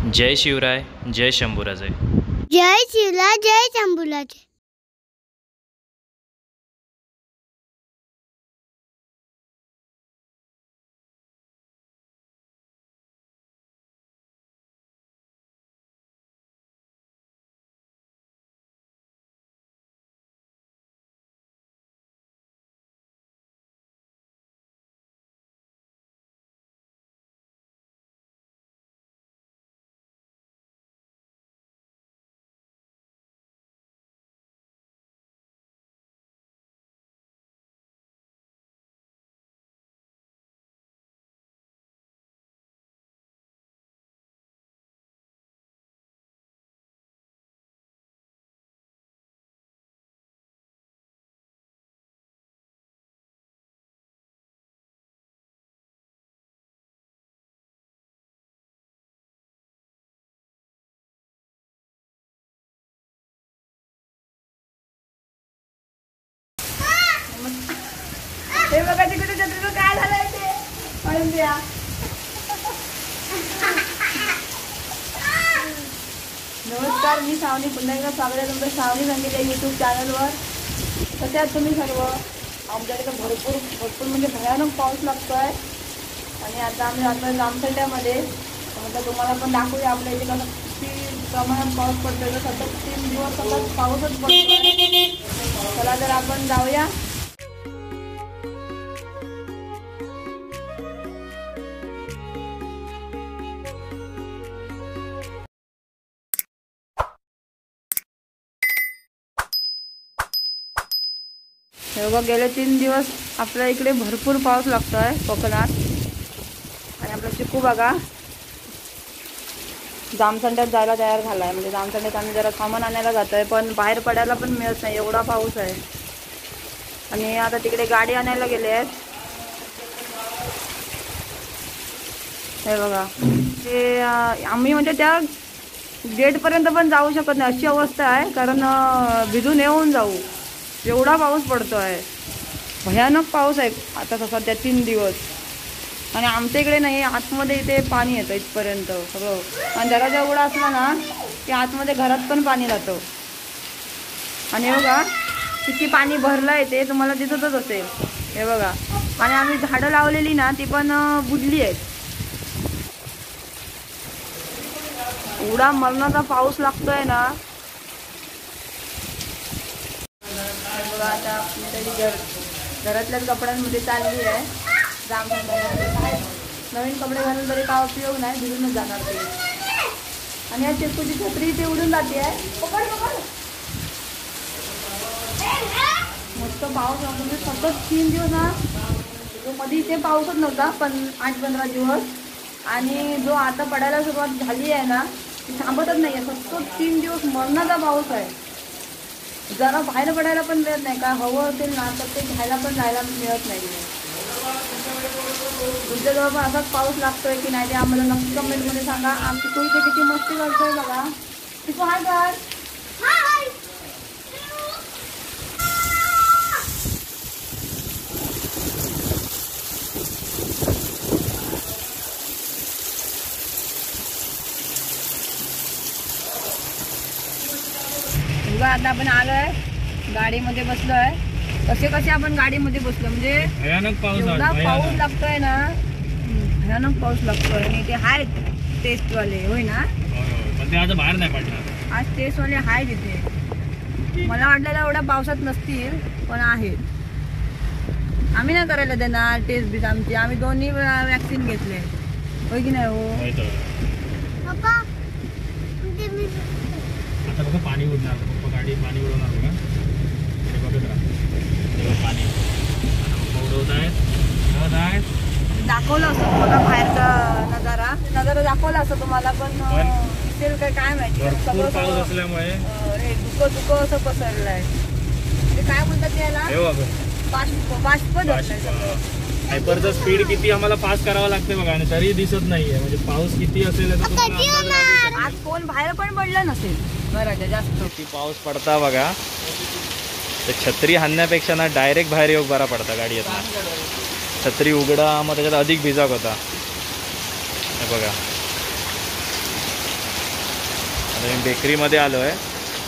जय शिवराय, जय शंभूराजे. जय शिवराय, जय शंभूराजे. हे बघा तिकडे जत्रेचं काय झालंय ते म्हणून द्या. नमस्कार, मी सावनी पुन्हा एकदा स्वागत आहे तुमचं श्रावणी संगीत यूट्यूब चॅनलवर. कसे आहात तुम्ही सर्व? आमच्याकडे भरपूर म्हणजे भयानक पाऊस लागतोय आणि आता आम्ही आता जामसंड्यामध्ये म्हटलं तुम्हाला पण दाखवूया आपल्या इथे कसं किती प्रमाणात पाऊस पडतोय. तर सतत 3 दिवस सतत पाऊसच पडतोय. चला तर आपण जाऊया. हे बघा, गेले 3 दिवस आपल्या इकडे भरपूर पाऊस लागतोय कोकणात. आणि आपला चिकू बघा जामसंड्यात जायला तयार झालाय. म्हणजे जामसंड्यात आम्ही जरा सामान आणायला जातोय, पण बाहेर पडायला पण मिळत नाही, एवढा पाऊस आहे. आणि आता तिकडे गाडी आणायला गेले आहेत. हे बघा, ते आम्ही म्हणजे त्या गेटपर्यंत पण जाऊ शकत नाही अशी अवस्था आहे, कारण भिजून येऊन जाऊ एवढा पाऊस पडतो आहे. भयानक पाऊस आहे आता सध्या 3 दिवस. आणि आमच्या इकडे नाही, आतमध्ये इथे पाणी येतं इथपर्यंत सगळं. आणि दरवाजा उघडा असला ना की आतमध्ये घरात पण पाणी जातं. आणि हे बघा किती पाणी भरलं आहे ते तुम्हाला दिसतच असेल. हे बघा, आणि आम्ही झाडं लावलेली ना ती पण बुडली आहेत. एवढा मरणाचा पाऊस लागतोय ना. बघा, आता घरातल्याच कपड्यांमध्ये चालली आहे जामसंड्यामध्ये. नवीन कपडे घालून तरी काय उपयोग नाही, भिजूनच जाणार ते. आणि या चिकूची छत्री इथे उडून जाते आहे. मस्त पाऊस म्हणजे सतत 3 दिवस ना. जो मध्ये इथे पाऊसच नव्हता, पण 8-15 दिवस. आणि जो आता पडायला सुरुवात झाली आहे ना ती थांबतच नाही आहे. सतत 3 दिवस मरणाचा पाऊस आहे. जरा बाहेर पडायला पण मिळत नाही. काय हवं असेल ना तर ते घ्यायला पण जायला मिळत नाही. तुमच्याजवळ पण असाच पाऊस लागतोय की नाही ते आम्हाला नक्की कमेंटमध्ये सांगा. आमची तू इथे किती मस्ती करतोय बघा. तिथं हाय काय बघा. आता आपण आलोय, गाडीमध्ये बसलोय. कसे आपण गाडीमध्ये बसलो म्हणजे भयानक पाऊस लागतोय ना, भयानक पाऊस लागतोय. आणि ते आहेत टेस्टवाले, होय ना, पण ते आज बाहेर नाही पडणार. आज टेस्टवाले आहेत इथे. मला वाटलेलं एवढ्या पावसात नसतील, पण आहेत. आम्ही नाही करायला देणार टेस्ट बीस आमची. आम्ही दोन्ही वॅक्सिन घेतले, होय की नाही? हो आता बघा पाणी उडणार, पप्पा गाडी पाणी उडवणार बघा. ते बघत राहा पाणी उडवत आहेत. दाखवलं असं बघा बाहेरचा नजारा दाखवला असं तुम्हाला, पण दिसेल काय माहिती. सगळं पाऊस असल्यामुळे धुकं असं पसरलंय. ते काय म्हणतात याला, बाष्प हायपरचा स्पीड किती आम्हाला पास करावा लागते बघा, आणि तरी दिसत नाहीये. म्हणजे पाऊस किती असेल आज कोण बाहेर पण पडलं नसेल घराच्या जास्त. किती पाऊस पडता बघा. तर छत्री हाणण्यापेक्षा ना डायरेक्ट बाहेर येऊ बरा पडता गाडी येतात. छत्री उघडा, मग त्याच्यात अधिक भिजाक होता. हे बघा आता मी बेकरीमध्ये आलो आहे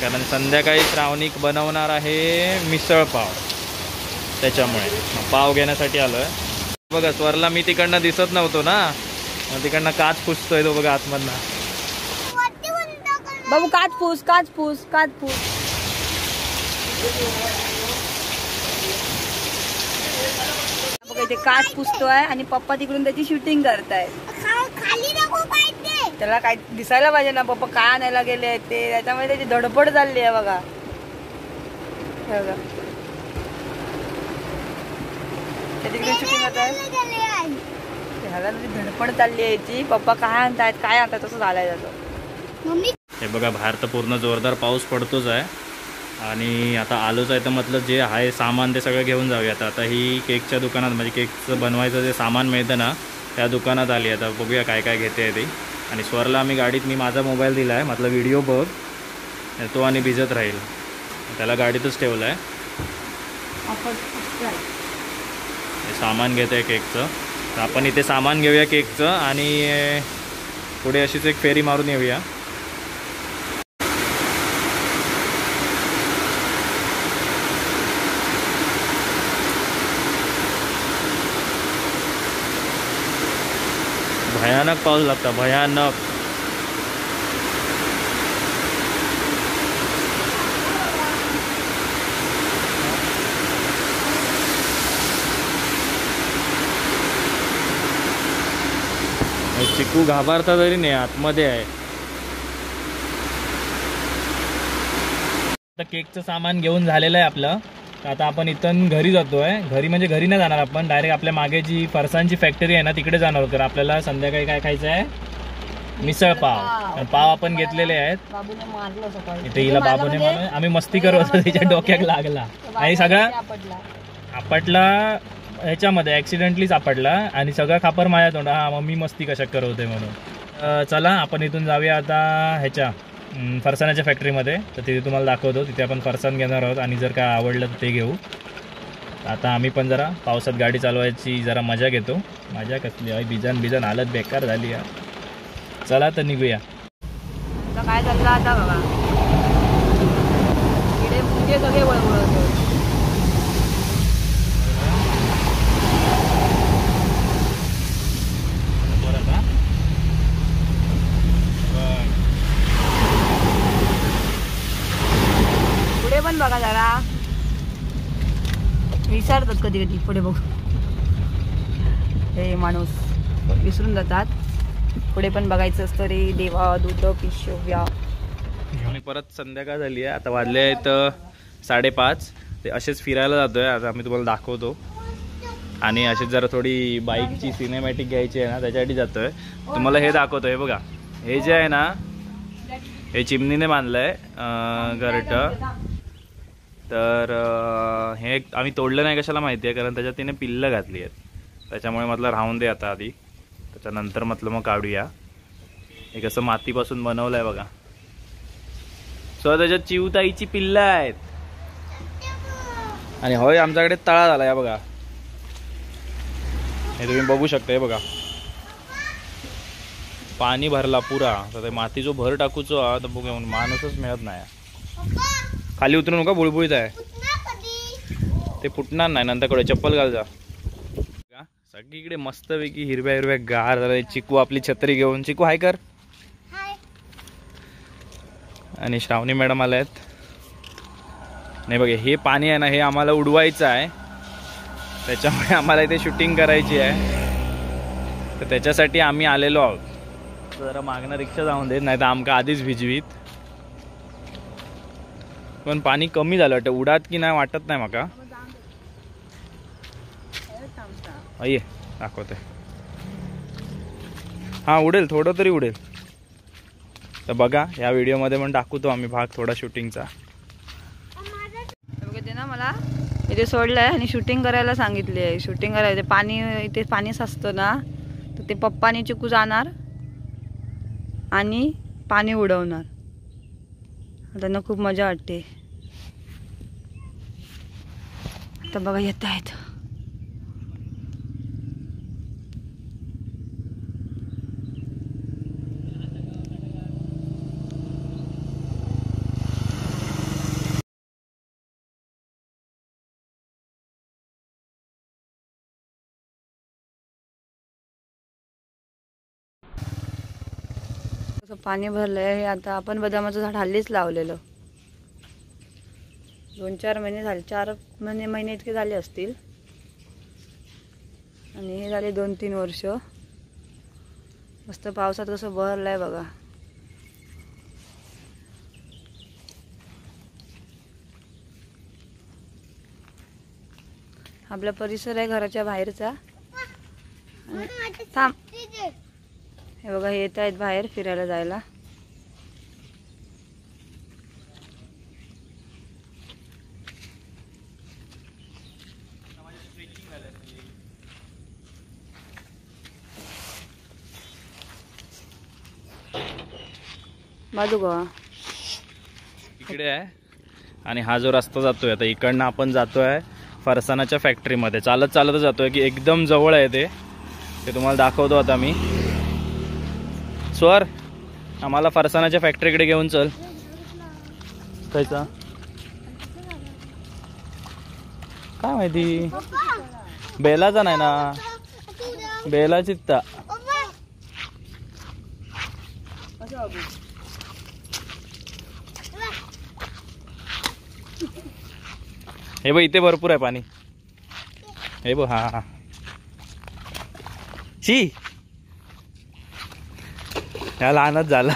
कारण संध्याकाळी श्रावणी बनवणार आहे मिसळ पाव, त्याच्यामुळे पाव घेण्यासाठी आलो आहे. बघा स्वरला मी तिकडनं दिसत नव्हतो ना, मग तिकडनं काच पुसतोय तो बघा आतमधनं. बाबू काच पूस काच पूस काच पूस. बघा इथे काच पुसतोय आणि पप्पा तिकडून त्याची शूटिंग करतायत. त्याला काय दिसायला पाहिजे ना पप्पा काय आणायला गेले ते, त्याच्यामुळे त्याची धडपड चालली आहे बघा. तिकडे शूटिंग करत आहे, त्याला धडपड चालली आहे याची. पप्पा काय आणतायत काय आणतायत तसं झालंय त्याचं. हे बघा बाहेर तर पूर्ण जोरदार पाऊस पडतोच आहे आणि आता आलोच आहे तर म्हटलं जे आहे सामान ते सगळं घेऊन जाऊयात. आता ही केकच्या दुकानात म्हणजे केकचं बनवायचं जे सामान मिळतं ना त्या दुकानात आली. आता बघूया काय काय घेते आहे ती. आणि स्वरला आम्ही गाडीत मी माझा मोबाईल दिला आहे, म्हटलं व्हिडिओ बघ तो आणि भिजत राहील, त्याला गाडीतच ठेवलं आहे. हे सामान घेत आहे केकचं, तर आपण इथे सामान घेऊया केकचं आणि पुढे अशीच एक फेरी मारून येऊया. भयानक पाऊस लागता, भयानक. चिकू घाबरता तरी नाही, आतमध्ये आहे. आता केकचं सामान घेऊन झालेलं आहे आपलं. आता आपण इथून घरी जातोय. घरी म्हणजे घरी नाही जाणार आपण, डायरेक्ट आपल्या मागे जी फरसांची फॅक्टरी आहे ना तिकडे जाणार होतो. आपल्याला संध्याकाळी काय खायचं आहे, मिसळ पाव. पाव आपण घेतलेले आहेत. इथे हिला बाबूने म्हणून आम्ही मस्ती करत होतो, तिच्या डोक्यात लागला आणि सगळा आपटला ह्याच्यामध्ये ऍक्सिडेंटलीच आपटला आणि सगळा खापर माझ्या तोंडा. हा मग मी मस्ती कशा करत होते म्हणून. चला आपण इथून जाऊया आता ह्याच्या फरसाणाच्या फॅक्टरीमध्ये. तर तिथे तुम्हाला दाखवतो, तिथे आपण फरसाण घेणार आहोत आणि जर काय आवडलं तर ते घेऊ. आता आम्ही पण जरा पावसात गाडी चालवायची जरा मजा घेतो. मजा कसली आहे, बिजन हालत बेकार झाली आहे. चला तर निघूया. काय चाललं आता बघा, इकडे मुंगे सगळे वळवळत. पुढे पण बघा जरा, विसरतात कधी कधी पुढे बघ. हे माणूस विसरून जातात. पुढे पण बघायचं असतं रे देवा. दूध पिशव्या. आणि परत संध्याकाळ झाली आहे, आता वाजले आहेत 5:30. ते असेच फिरायला जातोय. आता आम्ही तुम्हाला दाखवतो. आणि अशीच जरा थोडी बाईकची सिनेमॅटिक घ्यायची आहे ना त्याच्यासाठी जातोय. तुम्हाला हे दाखवतोय. बघा हे जे आहे ना हे चिमणीने बांधलं आहे घरटं. तर हे आम्ही तोडलं नाही कशाला माहिती आहे, कारण त्याच्यात तिने पिल्लं घातली आहेत. त्याच्यामुळे म्हटलं राहून दे आता आधी, त्याच्यानंतर म्हटलं मग काढूया. हे कसं मातीपासून बनवलं आहे बघा. सो त्याच्यात चिवताईची पिल्लं आहेत. आणि होय आमच्याकडे तळा झाला या बघा, हे तुम्ही बघू शकता. हे बघा पाणी भरला पुरा. तर ते माती जो भर टाकूचो तर बघू माणूसच मिळत नाही. खाली उतरू नका, बुळबुळीत आहे ते, फुटणार नाही. नंतर चप्पल घाल जा. सगळीकडे मस्तपैकी हिरव्या हिरव्या गार झाले. चिकू आपली छत्री घेऊन, चिकू हाय कर. आणि श्रावणी मॅडम आल्या आहेत. नाही बघा हे पाणी आहे ना हे आम्हाला उडवायचं आहे, त्याच्यामुळे आम्हाला इथे शूटिंग करायची आहे. तर त्याच्यासाठी आम्ही आलेलो आहोत. जरा मागणं रिक्षा जाऊन देत नाही तर आमका आधीच भिजवीत. पण पाणी कमी झालं वाटतं, उडात की नाही वाटत नाही माका. ये दाखवते. हां उडेल, थोडं तरी उडेल. तर बघा या व्हिडिओमध्ये पण दाखवतो आम्ही भाग थोडा शूटिंगचा. ते ना मला इथे सोडलं आहे आणि शूटिंग करायला सांगितली आहे. शूटिंग करायला पाणी, इथे पाणी साचतं ना तर ते पप्पानी चिकू जाणार आणि पाणी उडवणार. त्यांना खूप मजा वाटते. आता बघा येत आहेत. असं पाणी भरलंय. हे आता आपण बदामाचं झाड हल्लीच लावलेलं. 2-4 महिने झाले, 4 महिने इतके झाले असतील. आणि हे झाले 2-3 वर्ष. मस्त पावसात कसं बहरलंय बघा. आपला परिसर आहे घराच्या बाहेरचा. थांब, हे बघा हे येत आहेत बाहेर फिरायला जायला. बाजू गोवा इकडे आहे आणि हा जो रस्ता जातोय आता इकडनं आपण जातोय फरसाणाच्या फॅक्टरीमध्ये. चालत चालतच जातोय की एकदम जवळ आहे ते तुम्हाला दाखवतो आता मी. स्वर आम्हाला फरसाणाच्या फॅक्टरीकडे घेऊन चल. कायचा काय माहिती, बेलाचा नाही ना, बेला चित्ता. हे बघ इथे भरपूर आहे पाणी. हे बघ हा हा शी ह्या लहानच झाला.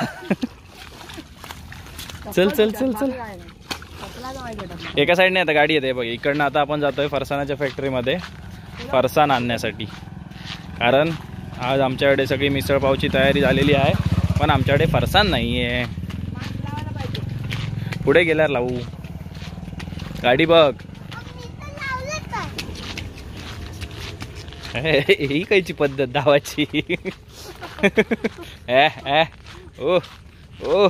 चल चल चल चल. एका साईडने आता गाडी येते बघ इकडनं. आता आपण जातोय फरसाणाच्या फॅक्टरीमध्ये फरसाण आणण्यासाठी. कारण आज आमच्याकडे सगळी मिसळपावची तयारी झालेली आहे पण आमच्याकडे फरसाण नाही आहे. पुढे गेल्यावर लावू. गाडी बघ. ही कायची पद्धत धावाची. ओ ओ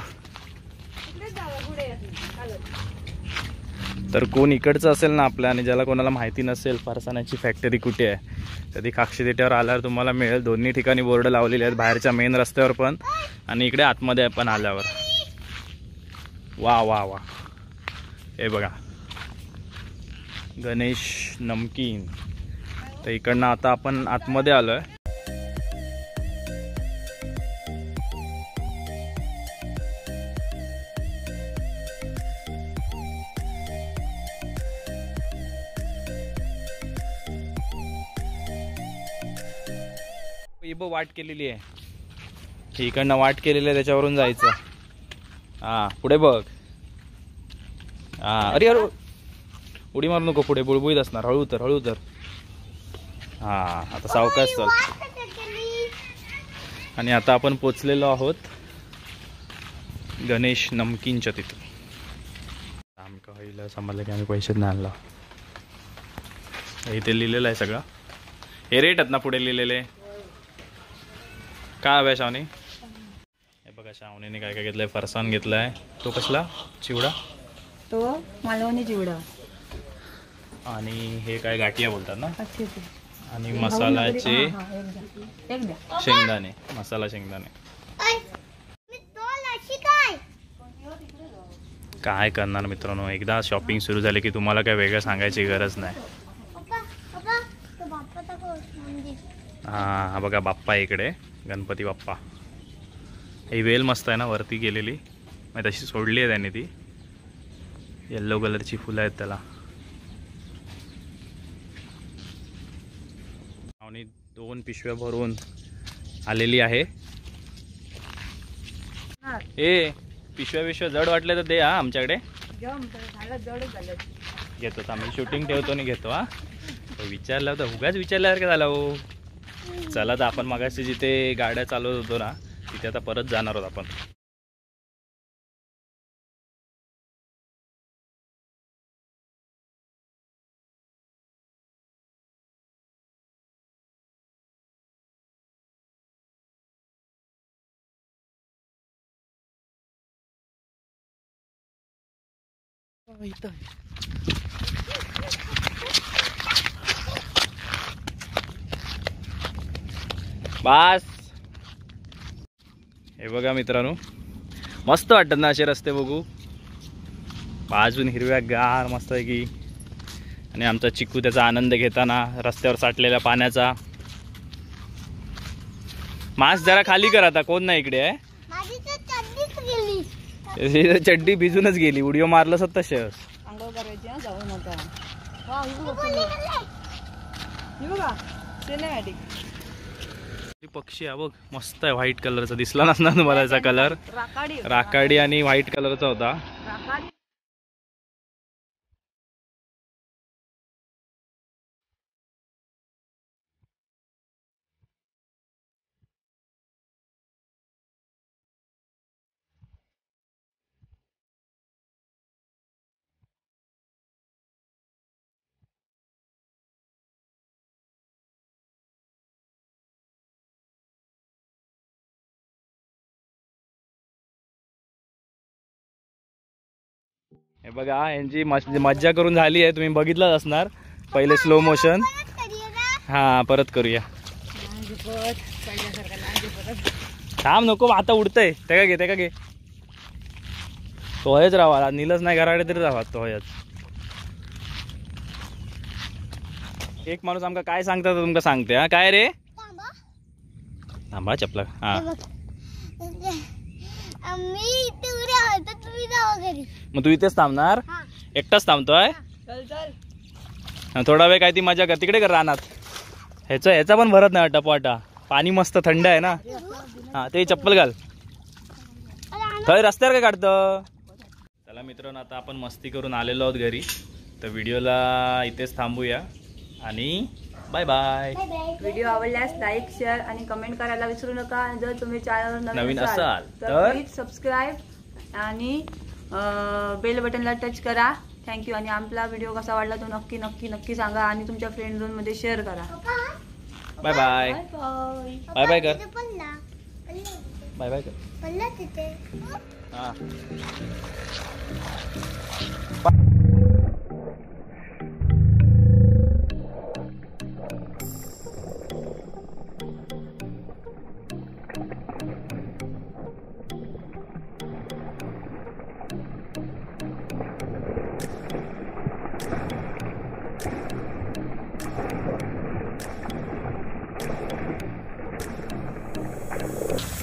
तर कोण इकडचं असेल ना आपल्या आणि ज्याला कोणाला माहिती नसेल फरसाणाची फॅक्टरी कुठे आहे तर ती काक्षी देट्यावर आल्यावर तुम्हाला मिळेल. दोन्ही ठिकाणी बोर्ड लावलेले आहेत, बाहेरच्या मेन रस्त्यावर पण आणि इकडे आतमध्ये पण आल्यावर. वा वा वा. हे बघा गणेश नमकीन. तर इकडनं आता आपण आतमध्ये आलोय. इबो वाट केलेली आहे, इकडनं वाट केलेली आहे त्याच्यावरून जायचं. हा पुढे बघ. हा अरे अरे उडी मारू नको, पुढे बुळबुळीत असणार. हळू तर हळू तर. हा आता सावकाश चल. आणि आता आपण पोचलेलो आहोत गणेश नमकीनच्या तिथं. आमका होईल समजलं की आम्ही पैसे नाही आणला. इथे लिहिलेलं आहे सगळं. हे रेट आहेत ना पुढे लिहिलेले. काय हव्या शावनी? हे बघा शावनीने काय काय घेतलंय. फरसाण घेतलाय. तो कसला चिवडा? तो मालवणी चिवडा. आणि हे काय गाठिया बोलतात ना. आणि मसाल्याचे शेंगदाणे, मसाला शेंगदाणे. काय करणार मित्रांनो, एकदा शॉपिंग सुरू झाली की तुम्हाला काय वेगळं सांगायची गरज नाही. हा बघा बाप्पा इकडे, गणपती बाप्पा. ही वेल मस्त आहे ना वरती गेलेली, मग तशी सोडली आहे त्यांनी. ती येल्लो कलरची फुलं आहेत त्याला. आणि 2 पिशव्या भरून आलेली आहे. ए पिशव्या जड वाटले तर दे. हा आमच्याकडे घेतो आम्ही. शूटिंग ठेवतो आणि घेतो. हा विचारलं तर उगाच विचारल्यावर काय झालं हो. चला तर आपण मागाशी जिथे गाड्या चालवत होतो ना तिथे आता परत जाणार आहोत आपण. बास. हे बघा मित्रांनो, मस्त वाटत ना असे रस्ते बघू. बाजून हिरव्या गार मस्त आहे की. आणि आमचा चिक्कू त्याचा आनंद घेताना रस्त्यावर साठलेल्या पाण्याचा. मास्क जरा खाली कर आता, कोण नाही इकडे आहे. चड्डी भिजूनच गेली, उडिओ मारलं सत्ता तसंच. अंघोळ करायची हा जाऊन आता. बघा सिनेमॅटिक पक्षी हा बघ, मस्त आहे. व्हाईट कलरचा दिसला नसणार तुम्हाला याचा कलर. राकाडी आणि व्हाईट कलरचा होता. हे बघा, यांची मज्जा करून झाली आहे, तुम्ही बघितलंच असणार पहिले स्लो मोशन. हा परत करूया. थांब नको, आता उडतंय. ते का घे तो हयच राहा. नीलच नाही घराकडे तरी राहा तो हयच. एक माणूस आमका काय सांगता तुमका सांगते. हा काय रे, थांबा चपला. हा मग तू इथेच थांबणार? एकटाच थांबतोय? थोडा वेळ काय ती मजा कर, तिकडे कर रानात. ह्याचा पण भरत नाही टपवाटा. पाणी मस्त थंड आहे ना. हा ते चप्पल घाल. थंय रस्त्यावर काय काढतं. चला मित्रांनो, आता आपण मस्ती करून आलेलो आहोत घरी. तर व्हिडिओला इथेच थांबूया आणि बाय बाय. व्हिडिओ आवडल्यास लाईक, शेअर आणि कमेंट करायला विसरू नका. जर तुम्ही चॅनल नवीन असाल तर प्लीज सबस्क्राईब आणि बेल बटनला टच करा. थँक्यू. आणि आपला व्हिडिओ कसा वाटला तो नक्की नक्की नक्की सांगा आणि तुमच्या फ्रेंड झोन मध्ये शेअर करा. Bye bye. बाय बाय कर. बाय बाय कर. हा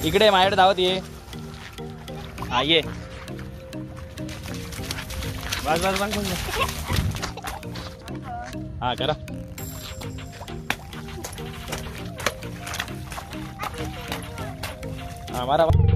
इकडे माझ्याकडे धावत ये. हा ये. बस बस बस. हा करा. हा मारा.